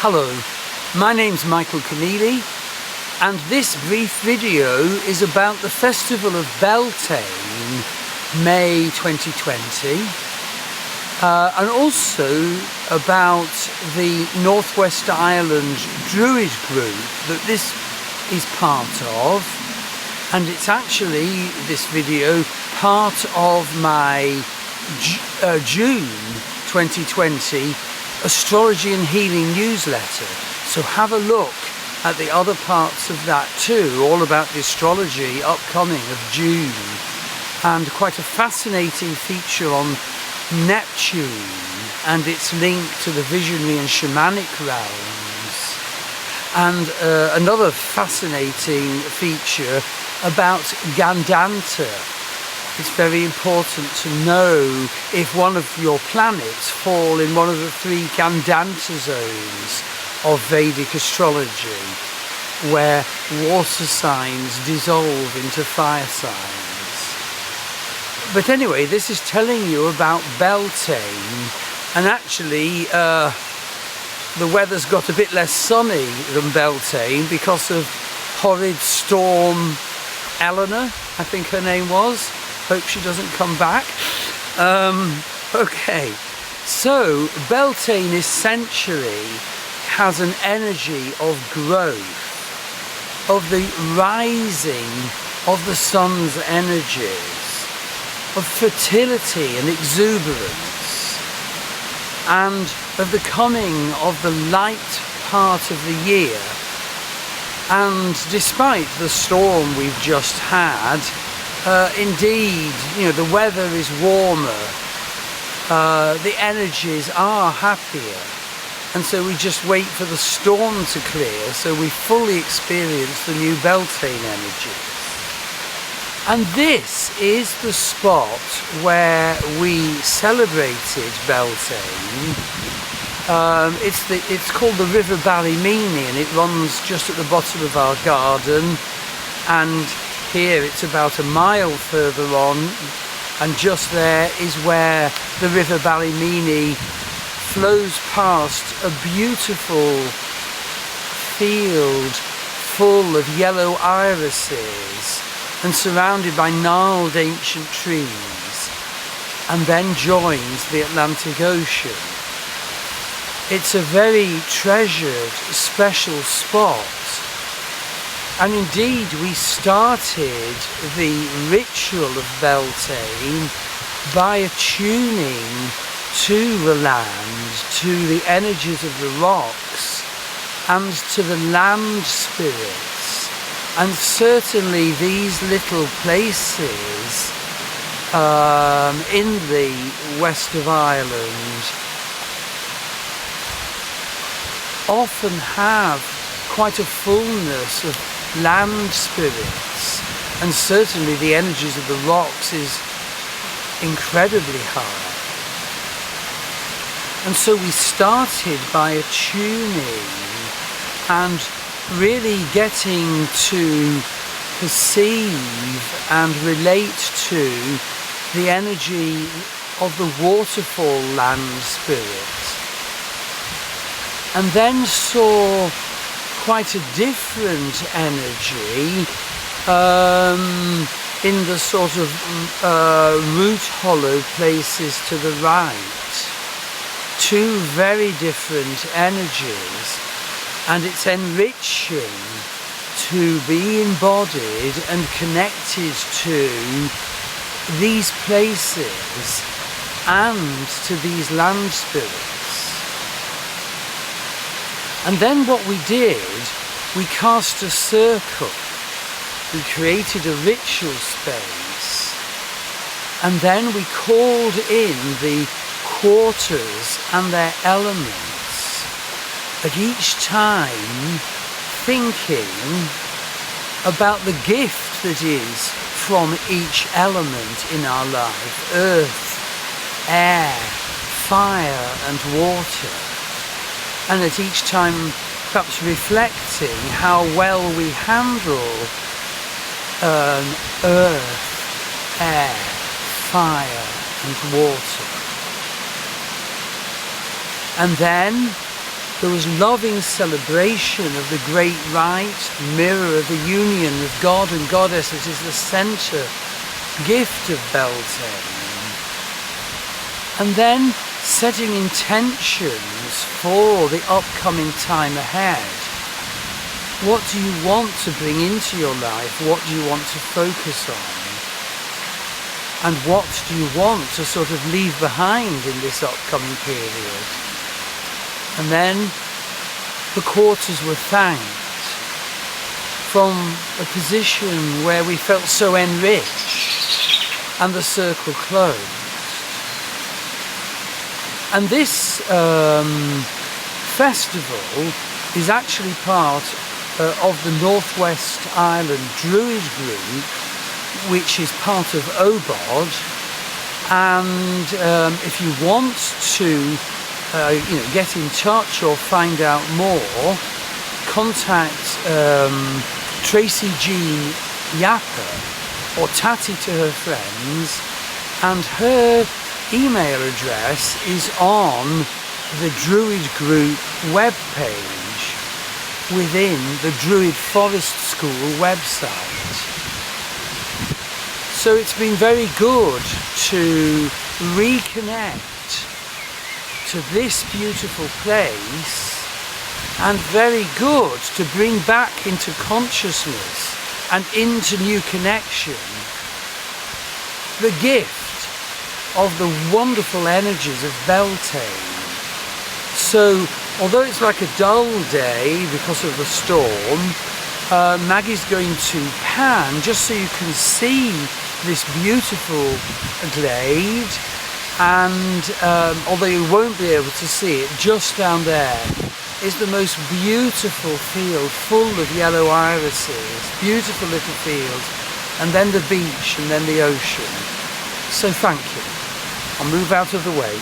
Hello, my name's Michael Conneely, and this brief video is about the Festival of Beltane, May 2020, and also about the NW Ireland Druid Group that this is part of, and it's actually, this video, part of my June 2020 astrology and healing newsletter. So have a look at the other parts of that too, all about the astrology upcoming of June, and quite a fascinating feature on Neptune and its link to the visionary and shamanic realms, and another fascinating feature about Gandanta. It's very important to know if one of your planets fall in one of the three Gandanta zones of Vedic astrology, where water signs dissolve into fire signs. But anyway, this is telling you about Beltane, and actually the weather's got a bit less sunny than Beltane because of horrid storm Eleanor, I think her name was. Hope she doesn't come back. Okay, so Beltane essentially has an energy of growth, of the rising of the sun's energies, of fertility and exuberance, and of the coming of the light part of the year. And despite the storm we've just had, indeed, you know, the weather is warmer, the energies are happier, and so we just wait for the storm to clear so we fully experience the new Beltane energy. And this is the spot where we celebrated Beltane. It's called the River Ballymena, and it runs just at the bottom of our garden, and here it's about a mile further on, and just there is where the River Ballymena flows past a beautiful field full of yellow irises and surrounded by gnarled ancient trees, and then joins the Atlantic Ocean. It's a very treasured, special spot. And indeed, we started the ritual of Beltane by attuning to the land, to the energies of the rocks, and to the land spirits. And certainly these little places in the west of Ireland often have quite a fullness of land spirits, and certainly the energies of the rocks is incredibly high. And so we started by attuning and really getting to perceive and relate to the energy of the waterfall land spirits, and then saw quite a different energy in the sort of root hollow places to the right. Two very different energies, and it's enriching to be embodied and connected to these places and to these land spirits. And then what we did, we cast a circle, we created a ritual space, and then we called in the quarters and their elements, at each time thinking about the gift that is from each element in our life: earth, air, fire and water. And at each time perhaps reflecting how well we handle earth, air, fire and water. And then There was loving celebration of the great rite, mirror of the union of God and Goddess, which is the centre gift of Beltain. And then setting intentions for the upcoming time ahead. What do you want to bring into your life? What do you want to focus on? And what do you want to sort of leave behind in this upcoming period? And then the quarters were thanked from a position where we felt so enriched, and the circle closed. And this festival is actually part of the NW Ireland Druid Group, which is part of OBOD. And if you want to get in touch or find out more, contact Tracy Jean Yapper, or Tatty to her friends, and her email address is on the Druid Group webpage within the Druid Forest School website. So it's been very good to reconnect to this beautiful place, and very good to bring back into consciousness and into new connection the gift of the wonderful energies of Beltain. So although it's like a dull day because of the storm, Maggie's going to pan just so you can see this beautiful glade, and although you won't be able to see it, just down there is the most beautiful field full of yellow irises, beautiful little field, and then the beach and then the ocean. So thank you. I'll move out of the way.